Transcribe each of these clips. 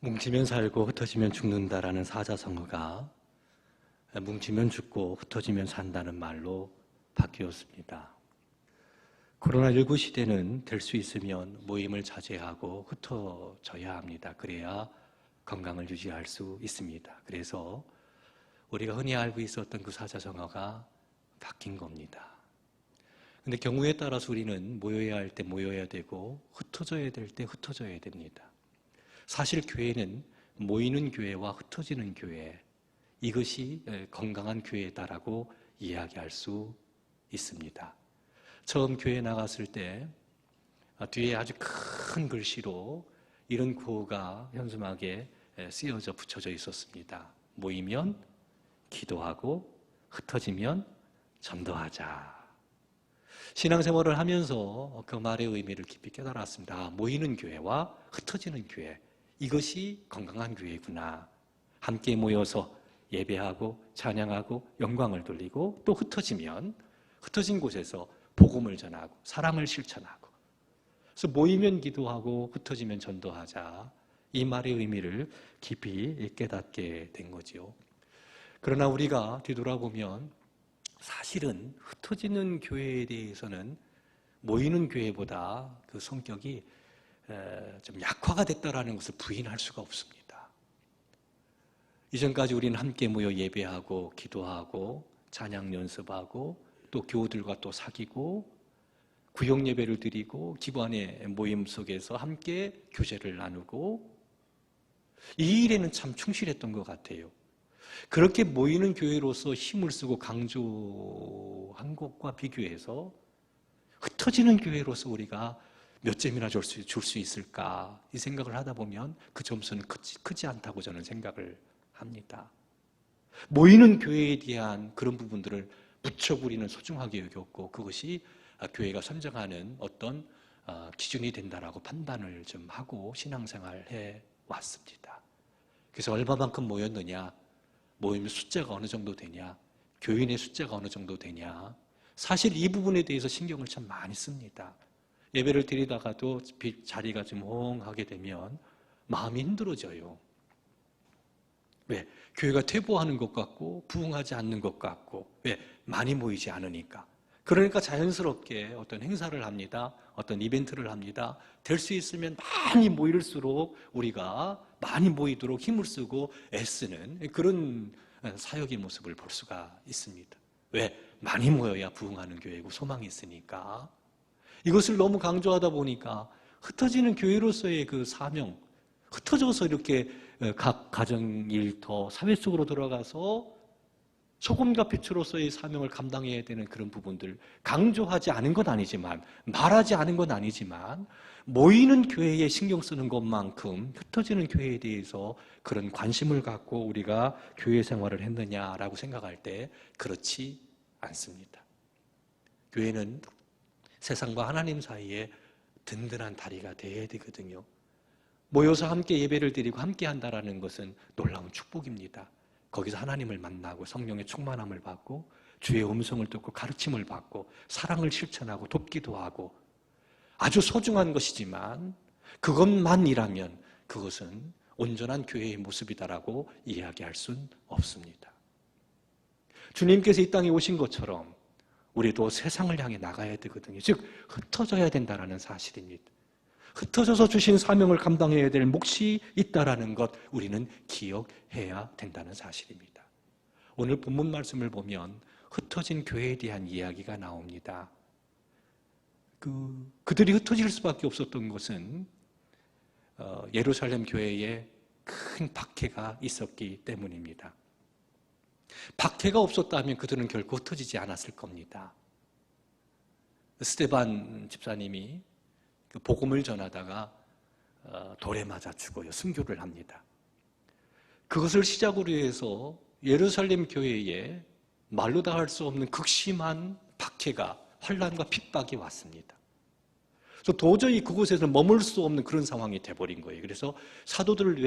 뭉치면 살고 흩어지면 죽는다라는 사자성어가 뭉치면 죽고 흩어지면 산다는 말로 바뀌었습니다. 코로나19 시대는 될 수 있으면 모임을 자제하고 흩어져야 합니다. 그래야 건강을 유지할 수 있습니다. 그래서 우리가 흔히 알고 있었던 그 사자성어가 바뀐 겁니다. 근데 경우에 따라서 우리는 모여야 할 때 모여야 되고 흩어져야 될 때 흩어져야 됩니다. 사실 교회는 모이는 교회와 흩어지는 교회, 이것이 건강한 교회다라고 이야기할 수 있습니다. 처음 교회 나갔을 때 뒤에 아주 큰 글씨로 이런 구호가 현수막에 쓰여져 붙여져 있었습니다. 모이면 기도하고 흩어지면 전도하자. 신앙생활을 하면서 그 말의 의미를 깊이 깨달았습니다. 모이는 교회와 흩어지는 교회, 이것이 건강한 교회구나. 함께 모여서 예배하고 찬양하고 영광을 돌리고 또 흩어진 곳에서 복음을 전하고 사랑을 실천하고, 그래서 모이면 기도하고 흩어지면 전도하자, 이 말의 의미를 깊이 깨닫게 된 거죠. 그러나 우리가 뒤돌아보면 사실은 흩어지는 교회에 대해서는 모이는 교회보다 그 성격이 좀 약화가 됐다라는 것을 부인할 수가 없습니다. 이전까지 우리는 함께 모여 예배하고 기도하고 찬양 연습하고 또 교우들과 또 사귀고 구역 예배를 드리고 기관의 모임 속에서 함께 교제를 나누고 이 일에는 참 충실했던 것 같아요. 그렇게 모이는 교회로서 힘을 쓰고 강조한 것과 비교해서 흩어지는 교회로서 우리가 몇 점이나 줄 수 있을까, 이 생각을 하다 보면 그 점수는 크지 않다고 저는 생각을 합니다. 모이는 교회에 대한 그런 부분들을 무척 우리는 소중하게 여겼고, 그것이 교회가 선정하는 어떤 기준이 된다라고 판단을 좀 하고 신앙생활을 해왔습니다. 그래서 얼마만큼 모였느냐, 모임 숫자가 어느 정도 되냐, 교인의 숫자가 어느 정도 되냐, 사실 이 부분에 대해서 신경을 참 많이 씁니다. 예배를 드리다가도 자리가 좀 엉하게 되면 마음이 힘들어져요. 왜? 교회가 퇴보하는 것 같고 부흥하지 않는 것 같고, 왜? 많이 모이지 않으니까. 그러니까 자연스럽게 어떤 행사를 합니다. 어떤 이벤트를 합니다. 될 수 있으면 많이 모일수록 우리가 많이 모이도록 힘을 쓰고 애쓰는 그런 사역의 모습을 볼 수가 있습니다. 왜? 많이 모여야 부흥하는 교회고 소망이 있으니까. 이것을 너무 강조하다 보니까 흩어지는 교회로서의 그 사명, 흩어져서 이렇게 각 가정 일터, 사회 속으로 들어가서 소금과 빛으로서의 사명을 감당해야 되는 그런 부분들, 강조하지 않은 건 아니지만, 말하지 않은 건 아니지만, 모이는 교회에 신경 쓰는 것만큼 흩어지는 교회에 대해서 그런 관심을 갖고 우리가 교회 생활을 했느냐라고 생각할 때 그렇지 않습니다. 교회는 세상과 하나님 사이에 든든한 다리가 되어야 되거든요. 모여서 함께 예배를 드리고 함께 한다는 것은 놀라운 축복입니다. 거기서 하나님을 만나고 성령의 충만함을 받고 주의 음성을 듣고 가르침을 받고 사랑을 실천하고 돕기도 하고, 아주 소중한 것이지만 그것만이라면 그것은 온전한 교회의 모습이다라고 이야기할 수는 없습니다. 주님께서 이 땅에 오신 것처럼 우리도 세상을 향해 나가야 되거든요. 즉 흩어져야 된다는 사실입니다. 흩어져서 주신 사명을 감당해야 될 몫이 있다는 것, 우리는 기억해야 된다는 사실입니다. 오늘 본문 말씀을 보면 흩어진 교회에 대한 이야기가 나옵니다. 그들이 흩어질 수밖에 없었던 것은 예루살렘 교회에 큰 박해가 있었기 때문입니다. 박해가 없었다면 그들은 결코 흩어지지 않았을 겁니다. 스데반 집사님이 그 복음을 전하다가 돌에 맞아 죽어요. 순교를 합니다. 그것을 시작으로 해서 예루살렘 교회에 말로 다 할 수 없는 극심한 박해가, 환난과 핍박이 왔습니다. 그래서 도저히 그곳에서 머물 수 없는 그런 상황이 돼버린 거예요. 그래서 사도들을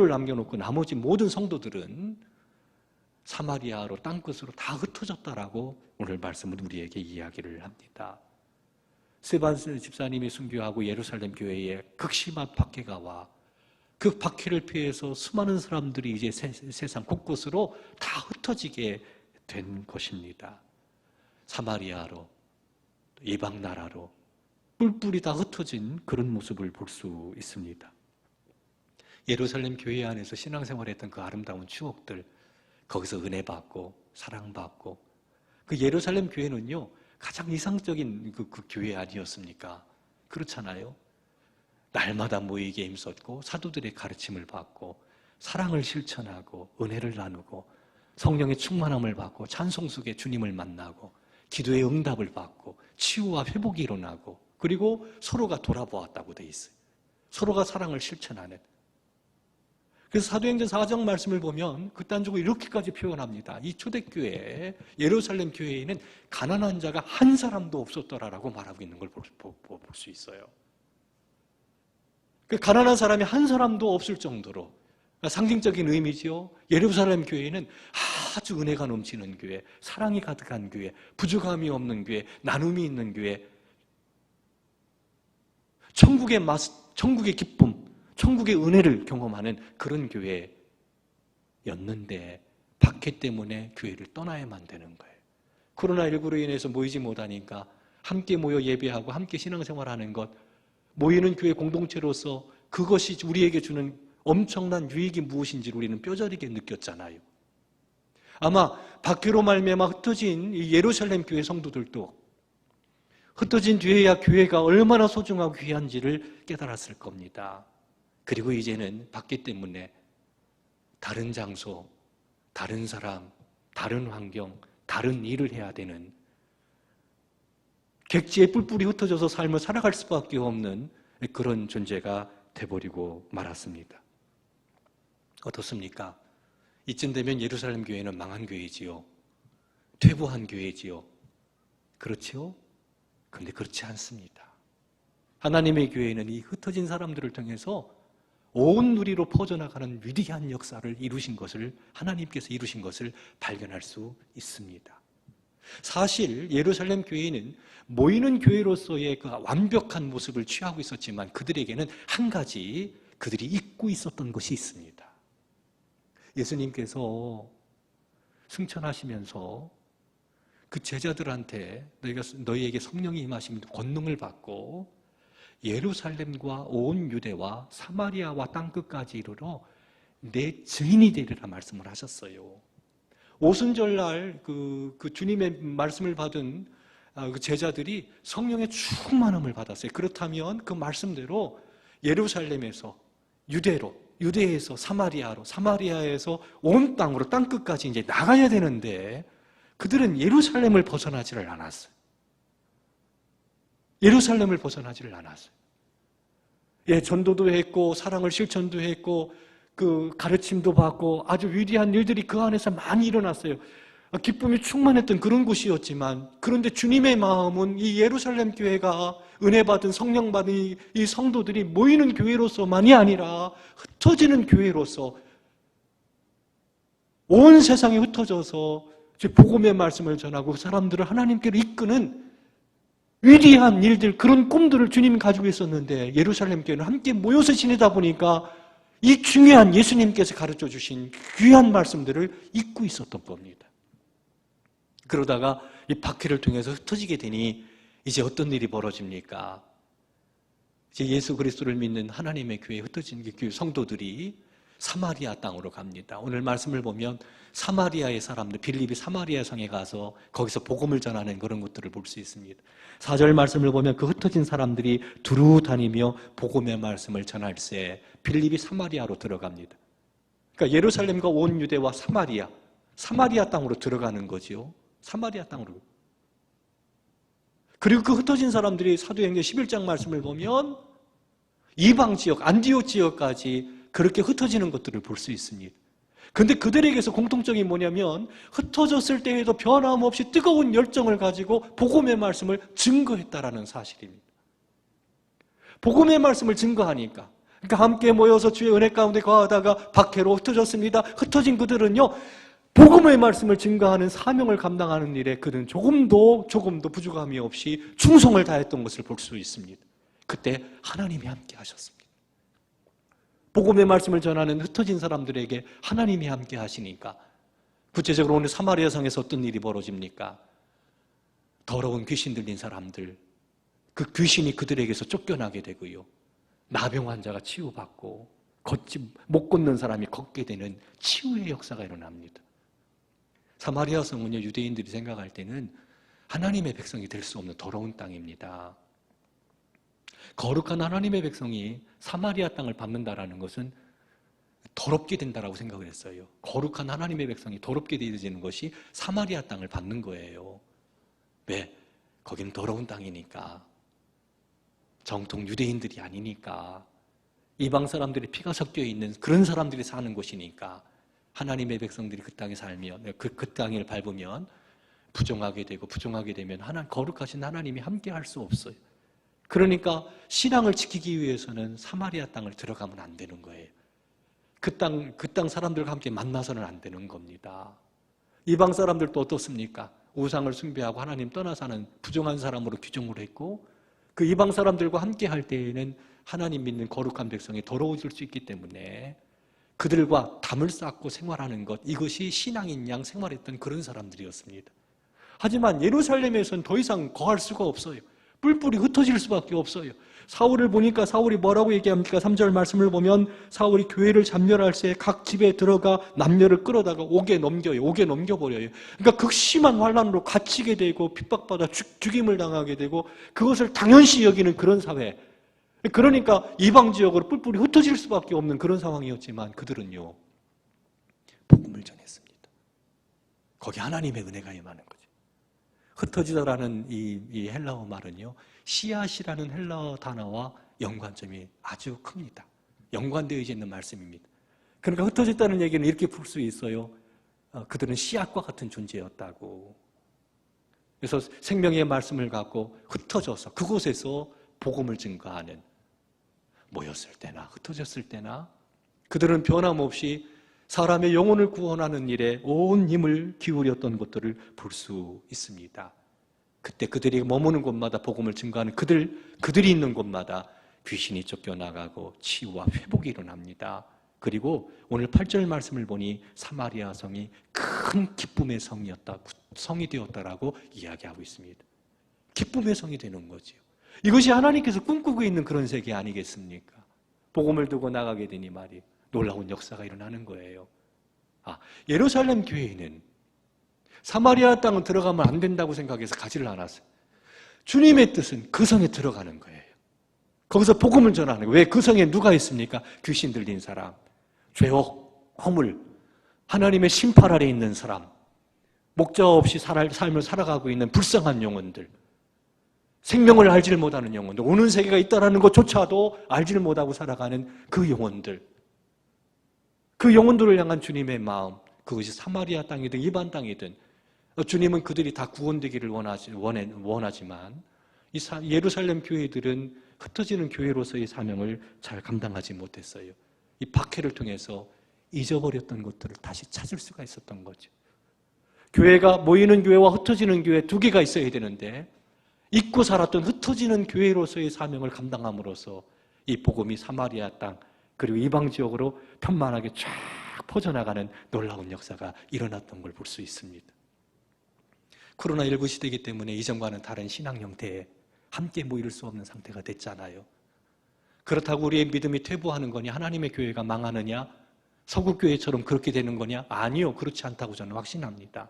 남겨놓고 나머지 모든 성도들은 사마리아로 땅끝으로 다 흩어졌다라고 오늘 말씀은 우리에게 이야기를 합니다. 스테반 집사님이 순교하고 예루살렘 교회에 극심한 박해가 와 그 박해를 피해서 수많은 사람들이 이제 세상 곳곳으로 다 흩어지게 된 것입니다. 사마리아로, 이방 나라로 뿔뿔이 다 흩어진 그런 모습을 볼 수 있습니다. 예루살렘 교회 안에서 신앙생활했던 그 아름다운 추억들, 거기서 은혜 받고 사랑받고, 그 예루살렘 교회는요 가장 이상적인 그 교회 아니었습니까? 그렇잖아요. 날마다 모이게 힘썼고 사도들의 가르침을 받고 사랑을 실천하고 은혜를 나누고 성령의 충만함을 받고 찬송 속에 주님을 만나고 기도의 응답을 받고 치유와 회복이 일어나고, 그리고 서로가 돌아보았다고 돼 있어요. 서로가 사랑을 실천하는. 그래서 사도행전 4장 말씀을 보면 극단적으로 이렇게까지 표현합니다. 이 초대교회, 예루살렘 교회에는 가난한 자가 한 사람도 없었더라라고 말하고 있는 걸 볼 수 있어요. 그 가난한 사람이 한 사람도 없을 정도로 상징적인 의미지요. 예루살렘 교회는 아주 은혜가 넘치는 교회, 사랑이 가득한 교회, 부족함이 없는 교회, 나눔이 있는 교회, 천국의 맛, 천국의 기쁨, 천국의 은혜를 경험하는 그런 교회였는데 박해 때문에 교회를 떠나야만 되는 거예요. 코로나19로 인해서 모이지 못하니까 함께 모여 예배하고 함께 신앙생활하는 것, 모이는 교회 공동체로서 그것이 우리에게 주는 엄청난 유익이 무엇인지를 우리는 뼈저리게 느꼈잖아요. 아마 박해로 말미암아 흩어진 이 예루살렘 교회 성도들도 흩어진 뒤에야 교회가 얼마나 소중하고 귀한지를 깨달았을 겁니다. 그리고 이제는 박해 때문에 다른 장소, 다른 사람, 다른 환경, 다른 일을 해야 되는, 객지에 뿔뿔이 흩어져서 삶을 살아갈 수밖에 없는 그런 존재가 돼버리고 말았습니다. 어떻습니까? 이쯤 되면 예루살렘 교회는 망한 교회지요. 퇴보한 교회지요. 그렇지요? 그런데 그렇지 않습니다. 하나님의 교회는 이 흩어진 사람들을 통해서 온 누리로 퍼져나가는 위대한 역사를 이루신 것을, 하나님께서 이루신 것을 발견할 수 있습니다. 사실 예루살렘 교회는 모이는 교회로서의 그 완벽한 모습을 취하고 있었지만 그들에게는 한 가지 그들이 잊고 있었던 것이 있습니다. 예수님께서 승천하시면서 그 제자들한테 너희에게 성령이 임하시면 권능을 받고 예루살렘과 온 유대와 사마리아와 땅끝까지 이르러 내 증인이 되리라 말씀을 하셨어요. 오순절날 그 주님의 말씀을 받은 그 제자들이 성령의 충만함을 받았어요. 그렇다면 그 말씀대로 예루살렘에서 유대로, 유대에서 사마리아로, 사마리아에서 온 땅으로, 땅끝까지 이제 나가야 되는데 그들은 예루살렘을 벗어나지를 않았어요. 예루살렘을 벗어나지를 않았어요. 예, 전도도 했고 사랑을 실천도 했고 그 가르침도 받고 아주 위대한 일들이 그 안에서 많이 일어났어요. 기쁨이 충만했던 그런 곳이었지만, 그런데 주님의 마음은 이 예루살렘 교회가 은혜 받은, 성령 받은 이 성도들이 모이는 교회로서만이 아니라 흩어지는 교회로서 온 세상에 흩어져서 복음의 말씀을 전하고 사람들을 하나님께로 이끄는 위대한 일들, 그런 꿈들을 주님이 가지고 있었는데 예루살렘 교회는 함께 모여서 지내다 보니까 이 중요한 예수님께서 가르쳐 주신 귀한 말씀들을 잊고 있었던 겁니다. 그러다가 이 박해를 통해서 흩어지게 되니 이제 어떤 일이 벌어집니까? 이제 예수 그리스도를 믿는 하나님의 교회에 흩어진 그 성도들이 사마리아 땅으로 갑니다. 오늘 말씀을 보면 사마리아의 사람들, 빌립이 사마리아 성에 가서 거기서 복음을 전하는 그런 것들을 볼 수 있습니다. 4절 말씀을 보면 그 흩어진 사람들이 두루 다니며 복음의 말씀을 전할새 빌립이 사마리아로 들어갑니다. 그러니까 예루살렘과 온 유대와 사마리아 땅으로 들어가는 거지요. 사마리아 땅으로. 그리고 그 흩어진 사람들이 사도행전 11장 말씀을 보면 이방 지역, 안디옥 지역까지 그렇게 흩어지는 것들을 볼 수 있습니다. 그런데 그들에게서 공통점이 뭐냐면 흩어졌을 때에도 변함없이 뜨거운 열정을 가지고 복음의 말씀을 증거했다라는 사실입니다. 복음의 말씀을 증거하니까, 그러니까 함께 모여서 주의 은혜 가운데 거하다가 박해로 흩어졌습니다. 흩어진 그들은요, 복음의 말씀을 증거하는 사명을 감당하는 일에 그는 조금도 부족함이 없이 충성을 다했던 것을 볼 수 있습니다. 그때 하나님이 함께 하셨습니다. 복음의 말씀을 전하는 흩어진 사람들에게 하나님이 함께 하시니까, 구체적으로 오늘 사마리아 성에서 어떤 일이 벌어집니까? 더러운 귀신 들린 사람들, 그 귀신이 그들에게서 쫓겨나게 되고요, 나병 환자가 치유받고 못 걷는 사람이 걷게 되는 치유의 역사가 일어납니다. 사마리아 성은요, 유대인들이 생각할 때는 하나님의 백성이 될 수 없는 더러운 땅입니다. 거룩한 하나님의 백성이 사마리아 땅을 밟는다라는 것은 더럽게 된다라고 생각을 했어요. 거룩한 하나님의 백성이 더럽게 되어지는 것이 사마리아 땅을 밟는 거예요. 왜? 거기는 더러운 땅이니까. 정통 유대인들이 아니니까. 이방 사람들의 피가 섞여 있는 그런 사람들이 사는 곳이니까 하나님의 백성들이 그 땅에 살면, 그 땅을 밟으면 부정하게 되고, 부정하게 되면 거룩하신 하나님이 함께 할 수 없어요. 그러니까 신앙을 지키기 위해서는 사마리아 땅을 들어가면 안 되는 거예요. 그 땅 사람들과 함께 만나서는 안 되는 겁니다. 이방 사람들도 어떻습니까? 우상을 숭배하고 하나님 떠나 사는 부정한 사람으로 규정을 했고, 그 이방 사람들과 함께 할 때에는 하나님 믿는 거룩한 백성이 더러워질 수 있기 때문에 그들과 담을 쌓고 생활하는 것, 이것이 신앙인 양 생활했던 그런 사람들이었습니다. 하지만 예루살렘에서는 더 이상 거할 수가 없어요. 뿔뿔이 흩어질 수밖에 없어요. 사울을 보니까 사울이 뭐라고 얘기합니까? 3절 말씀을 보면 사울이 교회를 잠멸할 새 각 집에 들어가 남녀를 끌어다가 옥에 넘겨버려요. 그러니까 극심한 환난으로 갇히게 되고 핍박받아 죽임을 당하게 되고 그것을 당연시 여기는 그런 사회. 그러니까 이방 지역으로 뿔뿔이 흩어질 수밖에 없는 그런 상황이었지만 그들은요, 복음을 전했습니다. 거기 하나님의 은혜가 임하는 거죠. 흩어지다라는 이 헬라어 말은요, 씨앗이라는 헬라어 단어와 연관점이 아주 큽니다. 연관되어 있는 말씀입니다. 그러니까 흩어졌다는 얘기는 이렇게 풀 수 있어요. 그들은 씨앗과 같은 존재였다고. 그래서 생명의 말씀을 갖고 흩어져서 그곳에서 복음을 증거하는, 모였을 때나 흩어졌을 때나 그들은 변함없이 사람의 영혼을 구원하는 일에 온 힘을 기울였던 것들을 볼 수 있습니다. 그때 그들이 머무는 곳마다 복음을 증거하는 그들이 있는 곳마다 귀신이 쫓겨나가고 치유와 회복이 일어납니다. 그리고 오늘 8절 말씀을 보니 사마리아 성이 큰 기쁨의 성이 되었다라고 이야기하고 있습니다. 기쁨의 성이 되는 거죠. 이것이 하나님께서 꿈꾸고 있는 그런 세계 아니겠습니까? 복음을 두고 나가게 되니 말이에요. 놀라운 역사가 일어나는 거예요. 예루살렘 교회는 사마리아 땅은 들어가면 안 된다고 생각해서 가지를 않았어요. 주님의 뜻은 그 성에 들어가는 거예요. 거기서 복음을 전하는 거예요. 왜? 그 성에 누가 있습니까? 귀신 들린 사람, 죄악, 허물, 하나님의 심판 아래 있는 사람, 목자 없이 삶을 살아가고 있는 불쌍한 영혼들, 생명을 알지를 못하는 영혼들, 오는 세계가 있다는 것조차도 알지를 못하고 살아가는 그 영혼들, 그 영혼들을 향한 주님의 마음, 그것이 사마리아 땅이든 이방 땅이든 주님은 그들이 다 구원되기를 원하지만 이 예루살렘 교회들은 흩어지는 교회로서의 사명을 잘 감당하지 못했어요. 이 박해를 통해서 잊어버렸던 것들을 다시 찾을 수가 있었던 거죠. 교회가 모이는 교회와 흩어지는 교회 두 개가 있어야 되는데 잊고 살았던 흩어지는 교회로서의 사명을 감당함으로써 이 복음이 사마리아 땅 그리고 이방 지역으로 편만하게 쫙 퍼져나가는 놀라운 역사가 일어났던 걸 볼 수 있습니다. 코로나19 시대이기 때문에 이전과는 다른 신앙 형태에 함께 모일 수 없는 상태가 됐잖아요. 그렇다고 우리의 믿음이 퇴보하는 거냐? 하나님의 교회가 망하느냐? 서구교회처럼 그렇게 되는 거냐? 아니요. 그렇지 않다고 저는 확신합니다.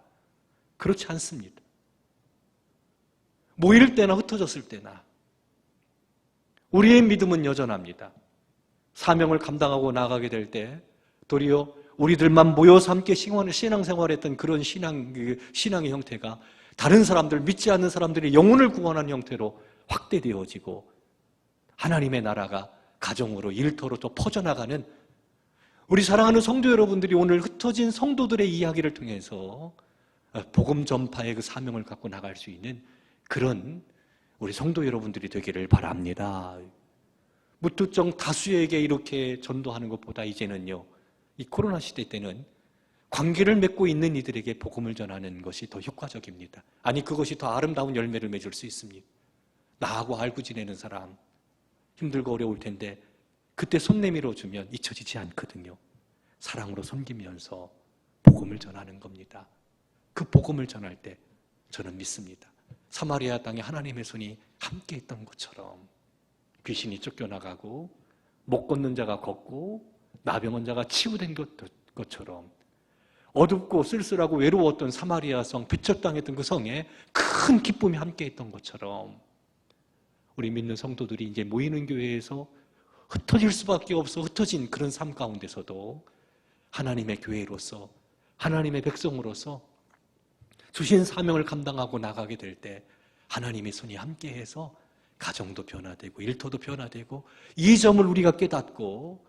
그렇지 않습니다. 모일 때나 흩어졌을 때나 우리의 믿음은 여전합니다. 사명을 감당하고 나가게 될 때 도리어 우리들만 모여서 함께 신앙생활했던 그런 신앙의 형태가 다른 사람들, 믿지 않는 사람들이 영혼을 구원하는 형태로 확대되어지고 하나님의 나라가 가정으로 일터로 또 퍼져나가는 우리 사랑하는 성도 여러분들이 오늘 흩어진 성도들의 이야기를 통해서 복음 전파의 그 사명을 갖고 나갈 수 있는 그런 우리 성도 여러분들이 되기를 바랍니다. 무투정 다수에게 이렇게 전도하는 것보다 이제는요, 이 코로나 시대 때는 관계를 맺고 있는 이들에게 복음을 전하는 것이 더 효과적입니다. 아니, 그것이 더 아름다운 열매를 맺을 수 있습니다. 나하고 알고 지내는 사람, 힘들고 어려울 텐데 그때 손 내밀어 주면 잊혀지지 않거든요. 사랑으로 섬기면서 복음을 전하는 겁니다. 그 복음을 전할 때 저는 믿습니다. 사마리아 땅에 하나님의 손이 함께 있던 것처럼 귀신이 쫓겨나가고 못 걷는 자가 걷고 나병원 자가 치유된 것처럼 어둡고 쓸쓸하고 외로웠던 사마리아 성, 배척당했던 그 성에 큰 기쁨이 함께 있던 것처럼 우리 믿는 성도들이 이제 모이는 교회에서 흩어질 수밖에 없어 흩어진 그런 삶 가운데서도 하나님의 교회로서 하나님의 백성으로서 주신 사명을 감당하고 나가게 될 때 하나님의 손이 함께해서 가정도 변화되고 일터도 변화되고 이 점을 우리가 깨닫고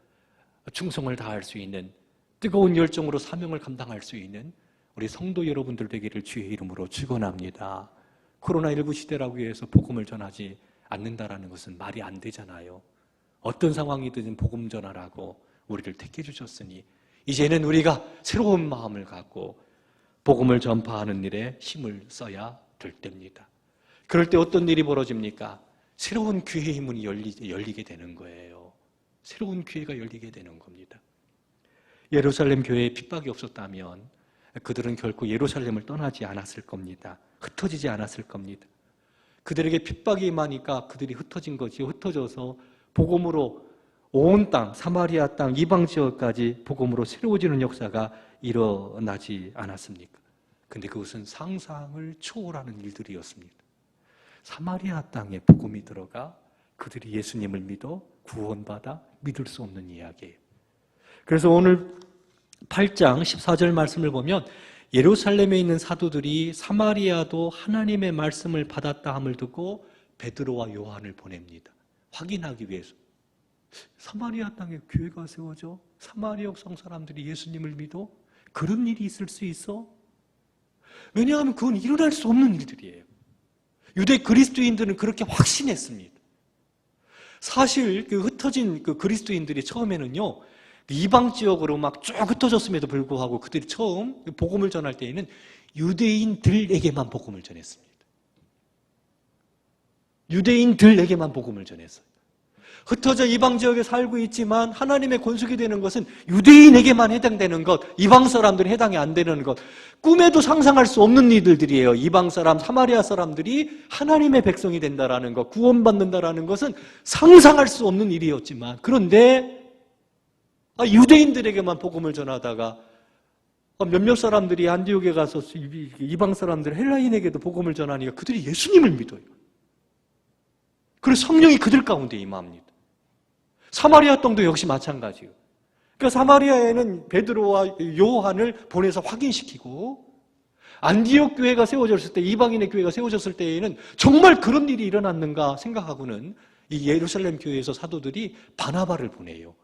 충성을 다할 수 있는 뜨거운 열정으로 사명을 감당할 수 있는 우리 성도 여러분들 되기를 주의 이름으로 축원합니다. 코로나19 시대라고 해서 복음을 전하지 않는다라는 것은 말이 안 되잖아요. 어떤 상황이든 복음 전하라고 우리를 택해 주셨으니 이제는 우리가 새로운 마음을 갖고 복음을 전파하는 일에 힘을 써야 될 때입니다. 그럴 때 어떤 일이 벌어집니까? 새로운 교회의 문이 열리게 되는 거예요. 새로운 교회가 열리게 되는 겁니다. 예루살렘 교회에 핍박이 없었다면 그들은 결코 예루살렘을 떠나지 않았을 겁니다. 흩어지지 않았을 겁니다. 그들에게 핍박이 임하니까 그들이 흩어진 거지. 흩어져서 복음으로 온 땅, 사마리아 땅, 이방 지역까지 복음으로 새로워지는 역사가 일어나지 않았습니까? 근데 그것은 상상을 초월하는 일들이었습니다. 사마리아 땅에 복음이 들어가 그들이 예수님을 믿어 구원받아 믿을 수 없는 이야기예요. 그래서 오늘 8장 14절 말씀을 보면 예루살렘에 있는 사도들이 사마리아도 하나님의 말씀을 받았다 함을 듣고 베드로와 요한을 보냅니다. 확인하기 위해서. 사마리아 땅에 교회가 세워져? 사마리아 성 사람들이 예수님을 믿어? 그런 일이 있을 수 있어? 왜냐하면 그건 일어날 수 없는 일들이에요. 유대 그리스도인들은 그렇게 확신했습니다. 사실 그 흩어진 그 그리스도인들이 처음에는요, 이방 지역으로 막 쭉 흩어졌음에도 불구하고 그들이 처음 복음을 전할 때에는 유대인들에게만 복음을 전했습니다. 유대인들에게만 복음을 전했어요. 흩어져 이방 지역에 살고 있지만 하나님의 권속이 되는 것은 유대인에게만 해당되는 것, 이방 사람들은 해당이 안 되는 것, 꿈에도 상상할 수 없는 일들이에요. 이방 사람, 사마리아 사람들이 하나님의 백성이 된다라는 것, 구원받는다라는 것은 상상할 수 없는 일이었지만, 그런데 유대인들에게만 복음을 전하다가 몇몇 사람들이 안디옥에 가서 이방 사람들 헬라인에게도 복음을 전하니까 그들이 예수님을 믿어요. 그래서 성령이 그들 가운데 임합니다. 사마리아 땅도 역시 마찬가지예요. 그러니까 사마리아에는 베드로와 요한을 보내서 확인시키고 안디옥 교회가 세워졌을 때, 이방인의 교회가 세워졌을 때에는 정말 그런 일이 일어났는가 생각하고는 이 예루살렘 교회에서 사도들이 바나바를 보내요.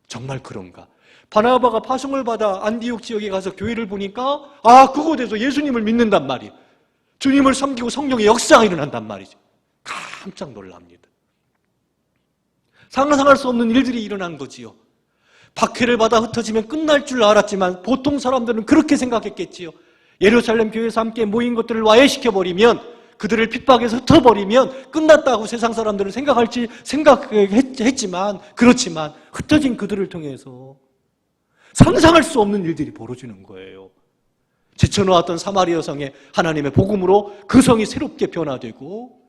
정말 그런가? 바나바가 파송을 받아 안디옥 지역에 가서 교회를 보니까 그곳에서 예수님을 믿는단 말이에요. 주님을 섬기고 성령의 역사가 일어난단 말이죠. 깜짝 놀랍니다. 상상할 수 없는 일들이 일어난 거지요. 박해를 받아 흩어지면 끝날 줄 알았지만 보통 사람들은 그렇게 생각했겠지요. 예루살렘 교회에서 함께 모인 것들을 와해시켜버리면, 그들을 핍박해서 흩어버리면 끝났다고 세상 사람들은 생각했지만, 그렇지만 흩어진 그들을 통해서 상상할 수 없는 일들이 벌어지는 거예요. 지쳐놓았던 사마리아 성에 하나님의 복음으로 그 성이 새롭게 변화되고,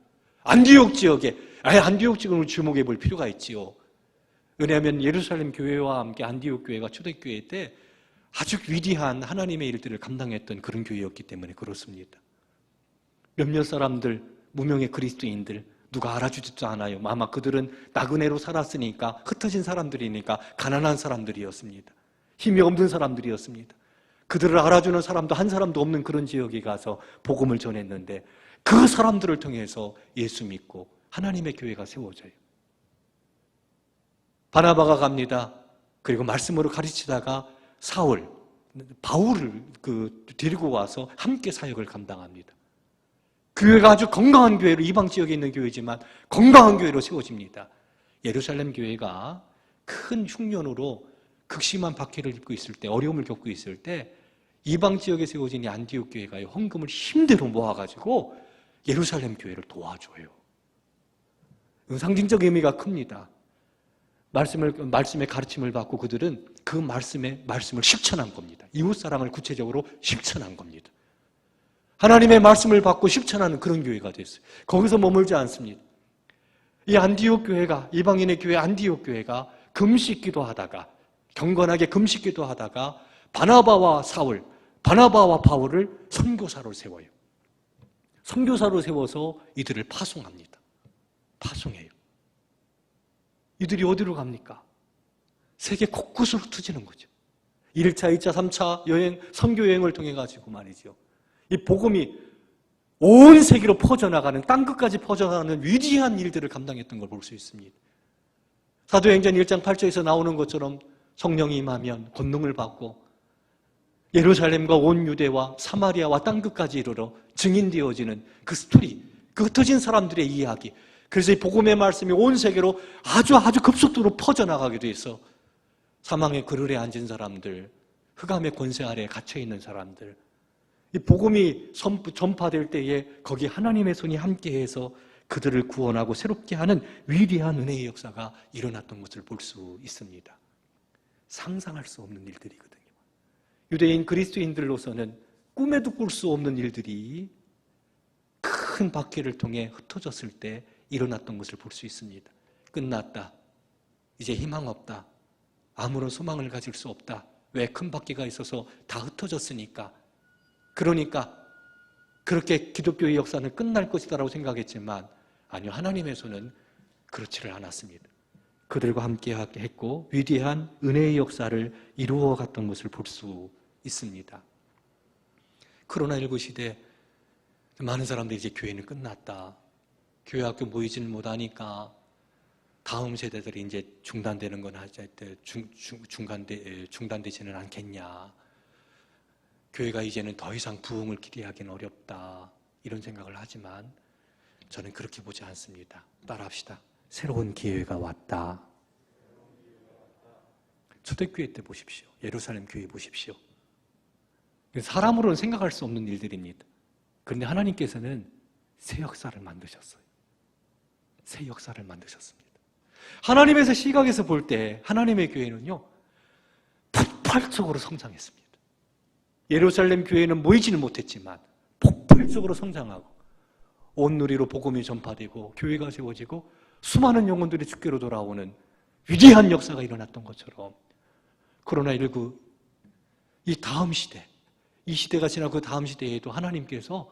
안디옥 지역에, 안디옥 지역을 주목해 볼 필요가 있지요. 왜냐하면 예루살렘 교회와 함께 안디옥 교회가 초대교회 때 아주 위대한 하나님의 일들을 감당했던 그런 교회였기 때문에 그렇습니다. 몇몇 사람들, 무명의 그리스도인들, 누가 알아주지도 않아요. 아마 그들은 나그네로 살았으니까, 흩어진 사람들이니까 가난한 사람들이었습니다. 힘이 없는 사람들이었습니다. 그들을 알아주는 사람도 한 사람도 없는 그런 지역에 가서 복음을 전했는데, 그 사람들을 통해서 예수 믿고 하나님의 교회가 세워져요. 바나바가 갑니다. 그리고 말씀으로 가르치다가 바울을 데리고 와서 함께 사역을 감당합니다. 교회가 아주 건강한 교회로, 이방 지역에 있는 교회지만 건강한 교회로 세워집니다. 예루살렘 교회가 큰 흉년으로 극심한 박해를 입고 있을 때, 어려움을 겪고 있을 때 이방 지역에 세워진 이 안디옥 교회가요, 헌금을 힘대로 모아가지고 예루살렘 교회를 도와줘요. 상징적 의미가 큽니다. 말씀의 가르침을 받고 그들은 그 말씀을 실천한 겁니다. 이웃사랑을 구체적으로 실천한 겁니다. 하나님의 말씀을 받고 실천하는 그런 교회가 됐어요. 거기서 머물지 않습니다. 이 안디옥 교회가, 이방인의 교회 안디옥 교회가 금식기도 하다가, 경건하게 금식기도 하다가 바나바와 바울을 선교사로 세워요. 선교사로 세워서 이들을 파송합니다. 파송해요. 이들이 어디로 갑니까? 세계 곳곳으로 흩어지는 거죠. 1차, 2차, 3차 여행, 선교 여행을 통해 가지고 말이죠. 이 복음이 온 세계로 퍼져나가는, 땅끝까지 퍼져나가는 위대한 일들을 감당했던 걸 볼 수 있습니다. 사도행전 1장 8절에서 나오는 것처럼 성령이 임하면 권능을 받고 예루살렘과 온 유대와 사마리아와 땅끝까지 이르러 증인되어지는 그 스토리, 그 흩어진 사람들의 이야기. 그래서 이 복음의 말씀이 온 세계로 아주 급속도로 퍼져나가게 돼서 사망의 그늘에 앉은 사람들, 흑암의 권세 아래에 갇혀있는 사람들, 이 복음이 전파될 때에 거기 하나님의 손이 함께해서 그들을 구원하고 새롭게 하는 위대한 은혜의 역사가 일어났던 것을 볼 수 있습니다. 상상할 수 없는 일들이거든요. 유대인 그리스도인들로서는 꿈에도 꿀 수 없는 일들이 큰 박해를 통해 흩어졌을 때 일어났던 것을 볼 수 있습니다. 끝났다. 이제 희망 없다. 아무런 소망을 가질 수 없다. 왜? 큰 박해가 있어서 다 흩어졌으니까. 그러니까 그렇게 기독교의 역사는 끝날 것이다라고 생각했지만 아니요, 하나님의 손은 그렇지를 않았습니다. 그들과 함께 했고 위대한 은혜의 역사를 이루어 갔던 것을 볼 수 있습니다. 코로나19 시대 많은 사람들이 이제 교회는 끝났다. 교회 학교 모이지는 못하니까 다음 세대들이 이제 중단되는 건 중단되지는 않겠냐. 교회가 이제는 더 이상 부흥을 기대하기는 어렵다. 이런 생각을 하지만 저는 그렇게 보지 않습니다. 따라합시다. 새로운 기회가 왔다. 초대교회 때 보십시오. 예루살렘 교회 보십시오. 사람으로는 생각할 수 없는 일들입니다. 그런데 하나님께서는 새 역사를 만드셨어요. 새 역사를 만드셨습니다. 하나님의 시각에서 볼 때 하나님의 교회는요, 폭발적으로 성장했습니다. 예루살렘 교회는 모이지는 못했지만 폭발적으로 성장하고 온 누리로 복음이 전파되고 교회가 세워지고 수많은 영혼들이 주께로 돌아오는 위대한 역사가 일어났던 것처럼 코로나19 이 다음 시대, 이 시대가 지나고 그 다음 시대에도 하나님께서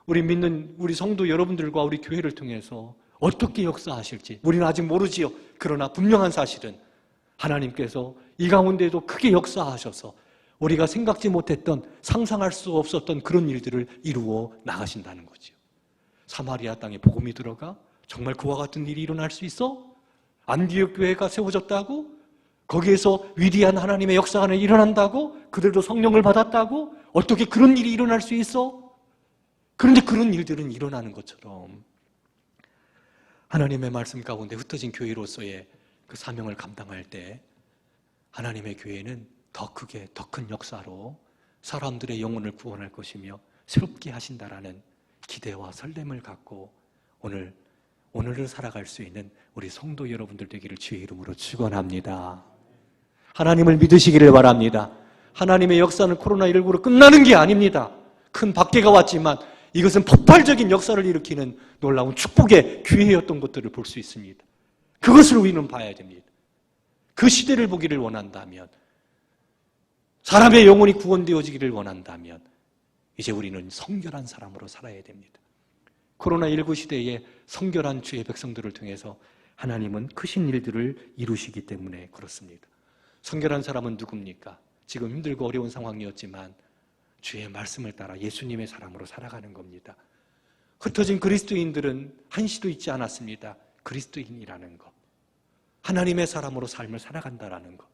우리 믿는 우리 성도 여러분들과 우리 교회를 통해서 어떻게 역사하실지 우리는 아직 모르지요. 그러나 분명한 사실은 하나님께서 이 가운데도 크게 역사하셔서 우리가 생각지 못했던, 상상할 수 없었던 그런 일들을 이루어 나가신다는 거죠. 사마리아 땅에 복음이 들어가 정말 그와 같은 일이 일어날 수 있어? 안디옥 교회가 세워졌다고? 거기에서 위대한 하나님의 역사가 일어난다고? 그들도 성령을 받았다고? 어떻게 그런 일이 일어날 수 있어? 그런데 그런 일들은 일어나는 것처럼 하나님의 말씀 가운데 흩어진 교회로서의 그 사명을 감당할 때 하나님의 교회는 더 크게, 더 큰 역사로 사람들의 영혼을 구원할 것이며 새롭게 하신다라는 기대와 설렘을 갖고 오늘을 살아갈 수 있는 우리 성도 여러분들 되기를 주의 이름으로 축원합니다. 하나님을 믿으시기를 바랍니다. 하나님의 역사는 코로나19로 끝나는 게 아닙니다. 큰 박해가 왔지만 이것은 폭발적인 역사를 일으키는 놀라운 축복의 기회였던 것들을 볼 수 있습니다. 그것을 우리는 봐야 됩니다. 그 시대를 보기를 원한다면, 사람의 영혼이 구원되어지기를 원한다면 이제 우리는 성결한 사람으로 살아야 됩니다. 코로나19 시대에 성결한 주의 백성들을 통해서 하나님은 크신 일들을 이루시기 때문에 그렇습니다. 성결한 사람은 누굽니까? 지금 힘들고 어려운 상황이었지만 주의 말씀을 따라 예수님의 사람으로 살아가는 겁니다. 흩어진 그리스도인들은 한시도 잊지 않았습니다. 그리스도인이라는 것, 하나님의 사람으로 삶을 살아간다라는 것,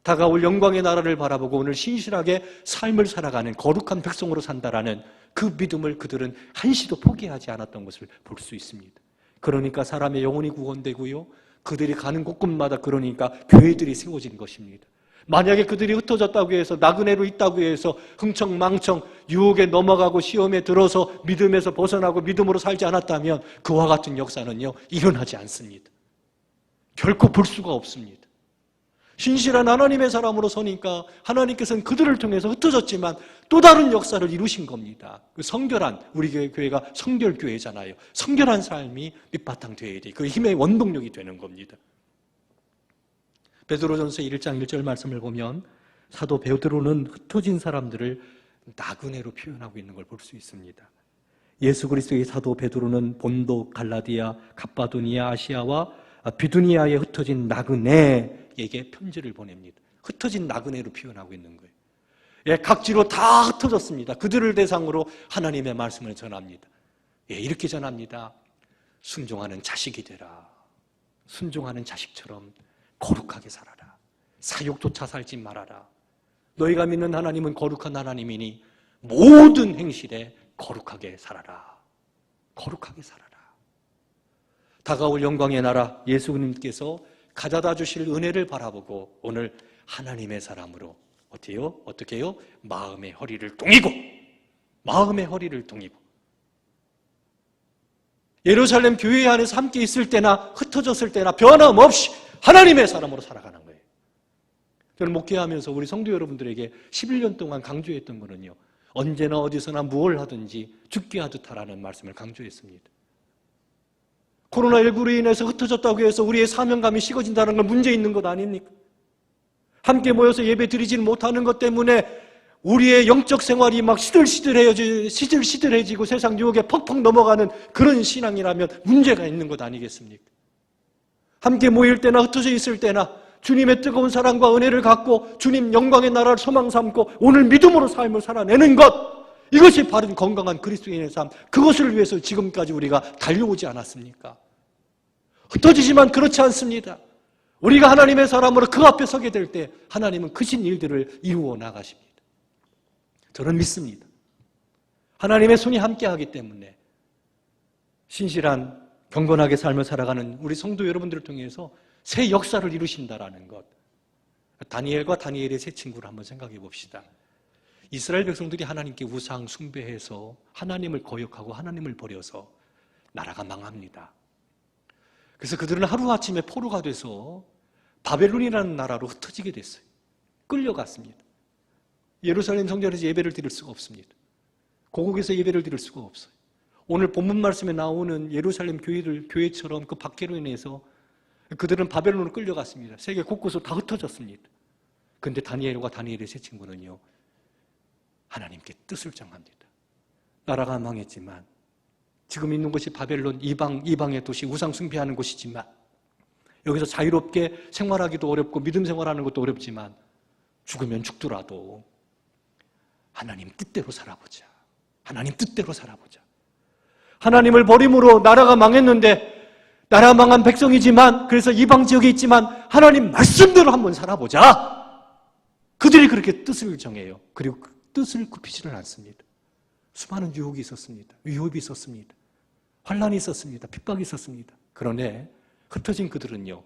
다가올 영광의 나라를 바라보고 오늘 신실하게 삶을 살아가는 거룩한 백성으로 산다라는 그 믿음을 그들은 한시도 포기하지 않았던 것을 볼 수 있습니다. 그러니까 사람의 영혼이 구원되고요, 그들이 가는 곳곳마다 그러니까 교회들이 세워진 것입니다. 만약에 그들이 흩어졌다고 해서 나그네로 있다고 해서 흥청망청 유혹에 넘어가고 시험에 들어서 믿음에서 벗어나고 믿음으로 살지 않았다면 그와 같은 역사는요 일어나지 않습니다. 결코 볼 수가 없습니다. 신실한 하나님의 사람으로 서니까 하나님께서는 그들을 통해서 흩어졌지만 또 다른 역사를 이루신 겁니다. 그 성결한, 우리 교회가 성결교회잖아요. 성결한 삶이 밑바탕 되어야 돼. 그 힘의 원동력이 되는 겁니다. 베드로전서 1장 1절 말씀을 보면 사도 베드로는 흩어진 사람들을 나그네로 표현하고 있는 걸 볼 수 있습니다. 예수 그리스도의 사도 베드로는 본도, 갈라디아, 갑바도니아, 아시아와 비두니아에 흩어진 나그네에게 편지를 보냅니다. 흩어진 나그네로 표현하고 있는 거예요. 예, 각지로 다 흩어졌습니다. 그들을 대상으로 하나님의 말씀을 전합니다. 예, 이렇게 전합니다. 순종하는 자식이 되라. 순종하는 자식처럼 거룩하게 살아라. 사욕조차 살지 말아라. 너희가 믿는 하나님은 거룩한 하나님이니 모든 행실에 거룩하게 살아라. 거룩하게 살아라. 다가올 영광의 나라 예수님께서 가져다 주실 은혜를 바라보고 오늘 하나님의 사람으로 어떻게 해요? 마음의 허리를 동이고 예루살렘 교회 안에서 함께 있을 때나 흩어졌을 때나 변함없이 하나님의 사람으로 살아가는 거예요. 저는 목회하면서 우리 성도 여러분들에게 11년 동안 강조했던 거는요, 언제나 어디서나 무엇을 하든지 죽게 하듯 하라는 말씀을 강조했습니다. 코로나19로 인해서 흩어졌다고 해서 우리의 사명감이 식어진다는 건 문제 있는 것 아닙니까? 함께 모여서 예배 드리지는 못하는 것 때문에 우리의 영적 생활이 막 시들시들해지고 세상 유혹에 퍽퍽 넘어가는 그런 신앙이라면 문제가 있는 것 아니겠습니까? 함께 모일 때나 흩어져 있을 때나 주님의 뜨거운 사랑과 은혜를 갖고 주님 영광의 나라를 소망 삼고 오늘 믿음으로 삶을 살아내는 것, 이것이 바른 건강한 그리스도인의 삶, 그것을 위해서 지금까지 우리가 달려오지 않았습니까? 흩어지지만 그렇지 않습니다. 우리가 하나님의 사람으로 그 앞에 서게 될 때 하나님은 크신 일들을 이루어 나가십니다. 저는 믿습니다. 하나님의 손이 함께하기 때문에 신실한 경건하게 삶을 살아가는 우리 성도 여러분들을 통해서 새 역사를 이루신다라는 것. 다니엘과 다니엘의 세 친구를 한번 생각해 봅시다. 이스라엘 백성들이 하나님께 우상 숭배해서 하나님을 거역하고 하나님을 버려서 나라가 망합니다. 그래서 그들은 하루아침에 포로가 돼서 바벨론이라는 나라로 흩어지게 됐어요. 끌려갔습니다. 예루살렘 성전에서 예배를 드릴 수가 없습니다. 고국에서 예배를 드릴 수가 없어요. 오늘 본문 말씀에 나오는 예루살렘 교회처럼 그 박해로 인해서 그들은 바벨론으로 끌려갔습니다. 세계 곳곳으로 다 흩어졌습니다. 그런데 다니엘과 다니엘의 세 친구는요, 하나님께 뜻을 정합니다. 나라가 망했지만 지금 있는 곳이 바벨론 이방의 도시, 우상 숭배하는 곳이지만 여기서 자유롭게 생활하기도 어렵고 믿음 생활하는 것도 어렵지만 죽으면 죽더라도 하나님 뜻대로 살아보자. 하나님 뜻대로 살아보자. 하나님을 버림으로 나라가 망했는데 나라 망한 백성이지만 그래서 이방 지역에 있지만 하나님 말씀대로 한번 살아보자. 그들이 그렇게 뜻을 정해요. 그리고 그 뜻을 굽히지는 않습니다. 수많은 유혹이 있었습니다. 위협이 있었습니다. 환란이 있었습니다. 핍박이 있었습니다. 그러나 흩어진 그들은요,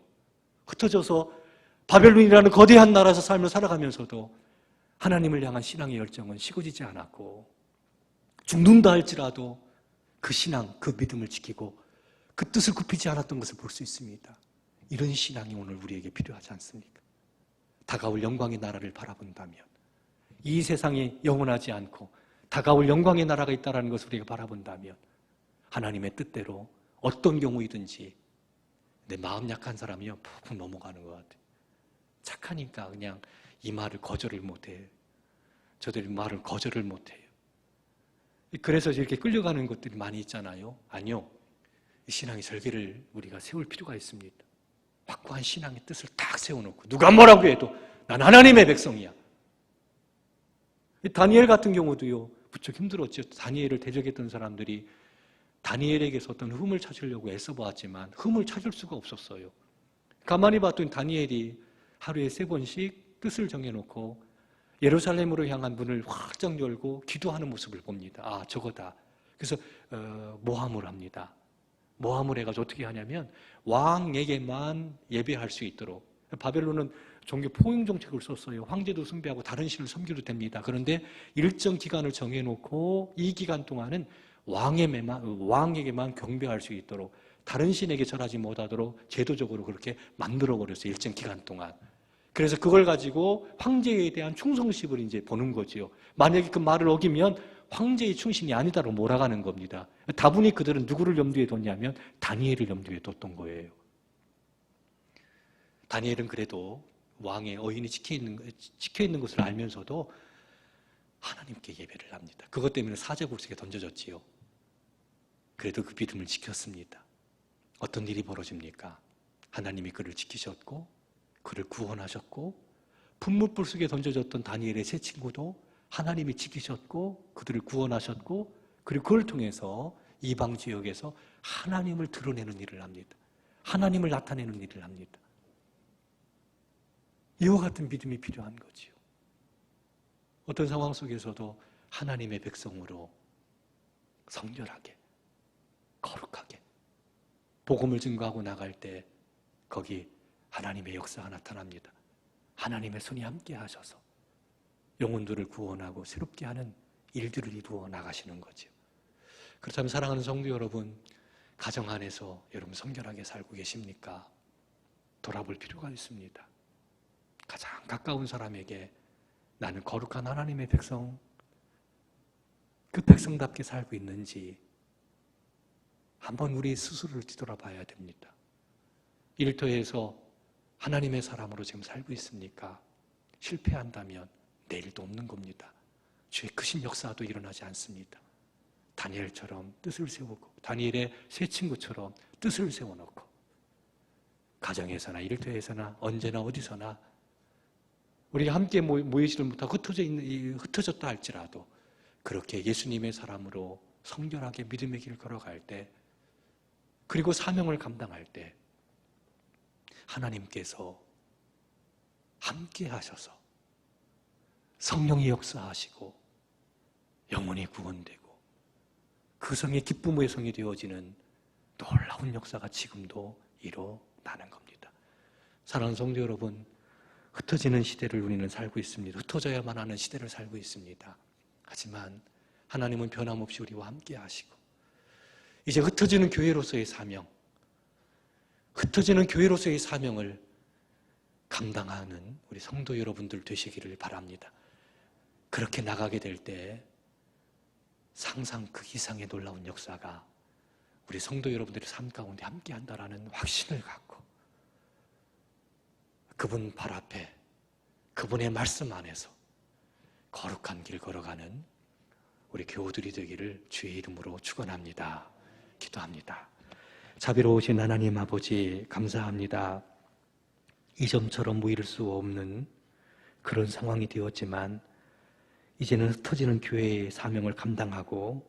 흩어져서 바벨론이라는 거대한 나라에서 삶을 살아가면서도 하나님을 향한 신앙의 열정은 식어지지 않았고 죽는다 할지라도 그 신앙, 그 믿음을 지키고 그 뜻을 굽히지 않았던 것을 볼 수 있습니다. 이런 신앙이 오늘 우리에게 필요하지 않습니까? 다가올 영광의 나라를 바라본다면, 이 세상이 영원하지 않고 다가올 영광의 나라가 있다는 것을 우리가 바라본다면 하나님의 뜻대로 어떤 경우이든지 내 마음 약한 사람이요 푹 넘어가는 것 같아요. 착하니까 그냥 이 말을 거절을 못해요. 저들이 말을 거절을 못해요. 그래서 이렇게 끌려가는 것들이 많이 있잖아요. 아니요. 이 신앙의 절개를 우리가 세울 필요가 있습니다. 확고한 신앙의 뜻을 딱 세워놓고 누가 뭐라고 해도 난 하나님의 백성이야. 다니엘 같은 경우도요, 무척 힘들었죠. 다니엘을 대적했던 사람들이 다니엘에게서 어떤 흠을 찾으려고 애써보았지만 흠을 찾을 수가 없었어요. 가만히 봤더니 다니엘이 하루에 3번씩 뜻을 정해놓고 예루살렘으로 향한 문을 활짝 열고 기도하는 모습을 봅니다. 아, 저거다. 그래서 모함을 합니다. 모함을 해가지고 어떻게 하냐면 왕에게만 예배할 수 있도록, 바벨론은 종교 포용 정책을 썼어요. 황제도 숭배하고 다른 신을 섬겨도 됩니다. 그런데 일정 기간을 정해놓고 이 기간 동안은 왕에게만 경배할 수 있도록, 다른 신에게 절하지 못하도록 제도적으로 그렇게 만들어버렸어요. 일정 기간 동안. 그래서 그걸 가지고 황제에 대한 충성심을 이제 보는 거지요. 만약에 그 말을 어기면 황제의 충신이 아니다로 몰아가는 겁니다. 다분히 그들은 누구를 염두에 뒀냐면 다니엘을 염두에 뒀던 거예요. 다니엘은 그래도 왕의 어인이 찍혀있는 것을 알면서도 하나님께 예배를 합니다. 그것 때문에 사제불속에 던져졌지요. 그래도 그 믿음을 지켰습니다. 어떤 일이 벌어집니까? 하나님이 그를 지키셨고 그를 구원하셨고, 분무불 속에 던져졌던 다니엘의 세 친구도 하나님이 지키셨고 그들을 구원하셨고, 그리고 그걸 통해서 이방 지역에서 하나님을 드러내는 일을 합니다. 하나님을 나타내는 일을 합니다. 이와 같은 믿음이 필요한 거지요. 어떤 상황 속에서도 하나님의 백성으로 성결하게, 거룩하게 복음을 증거하고 나갈 때 거기 하나님의 역사가 나타납니다. 하나님의 손이 함께 하셔서 영혼들을 구원하고 새롭게 하는 일들을 이루어 나가시는 거죠. 그렇다면 사랑하는 성도 여러분, 가정 안에서 여러분 성결하게 살고 계십니까? 돌아볼 필요가 있습니다. 가장 가까운 사람에게 나는 거룩한 하나님의 백성, 그 백성답게 살고 있는지 한번 우리 스스로를 뒤돌아봐야 됩니다. 일터에서 하나님의 사람으로 지금 살고 있습니까? 실패한다면 내일도 없는 겁니다. 주의 크신 역사도 일어나지 않습니다. 다니엘처럼 뜻을 세우고, 다니엘의 세 친구처럼 뜻을 세워놓고, 가정에서나 일터에서나 언제나 어디서나 우리가 함께 모이지를 못하고 흩어졌다 할지라도 그렇게 예수님의 사람으로 성결하게 믿음의 길을 걸어갈 때, 그리고 사명을 감당할 때 하나님께서 함께 하셔서 성령이 역사하시고 영혼이 구원되고 그 성이 기쁨의 성이 되어지는 놀라운 역사가 지금도 일어나는 겁니다. 사랑하는 성도 여러분, 흩어지는 시대를 우리는 살고 있습니다. 흩어져야만 하는 시대를 살고 있습니다. 하지만 하나님은 변함없이 우리와 함께 하시고, 이제 흩어지는 교회로서의 사명, 흩어지는 교회로서의 사명을 감당하는 우리 성도 여러분들 되시기를 바랍니다. 그렇게 나가게 될 때 상상 그 이상의 놀라운 역사가 우리 성도 여러분들의 삶 가운데 함께 한다라는 확신을 갖고 그분 발 앞에, 그분의 말씀 안에서 거룩한 길 걸어가는 우리 교우들이 되기를 주의 이름으로 축원합니다. 기도합니다. 자비로우신 하나님 아버지, 감사합니다. 이전처럼 모일 수 없는 그런 상황이 되었지만 이제는 흩어지는 교회의 사명을 감당하고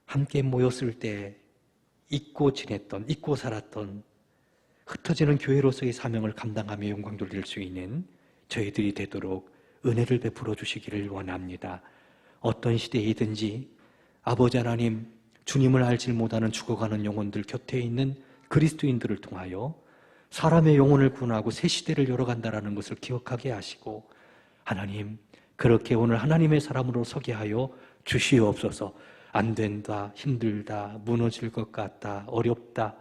함께 모였을 때 잊고 지냈던, 잊고 살았던 흩어지는 교회로서의 사명을 감당하며 영광 돌릴 수 있는 저희들이 되도록 은혜를 베풀어 주시기를 원합니다. 어떤 시대이든지 아버지 하나님, 주님을 알지 못하는 죽어가는 영혼들 곁에 있는 그리스도인들을 통하여 사람의 영혼을 구원하고 새 시대를 열어간다는 것을 기억하게 하시고, 하나님, 그렇게 오늘 하나님의 사람으로 서게 하여 주시옵소서. 안 된다, 힘들다, 무너질 것 같다, 어렵다,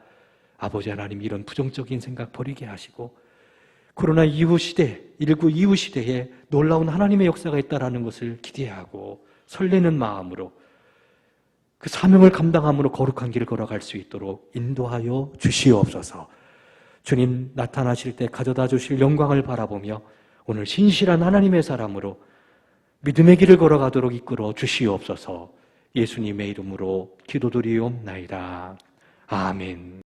아버지 하나님, 이런 부정적인 생각 버리게 하시고 코로나 이후 시대, 19 이후 시대에 놀라운 하나님의 역사가 있다는 것을 기대하고 설레는 마음으로 그 사명을 감당함으로 거룩한 길을 걸어갈 수 있도록 인도하여 주시옵소서. 주님 나타나실 때 가져다 주실 영광을 바라보며 오늘 신실한 하나님의 사람으로 믿음의 길을 걸어가도록 이끌어 주시옵소서. 예수님의 이름으로 기도드리옵나이다. 아멘.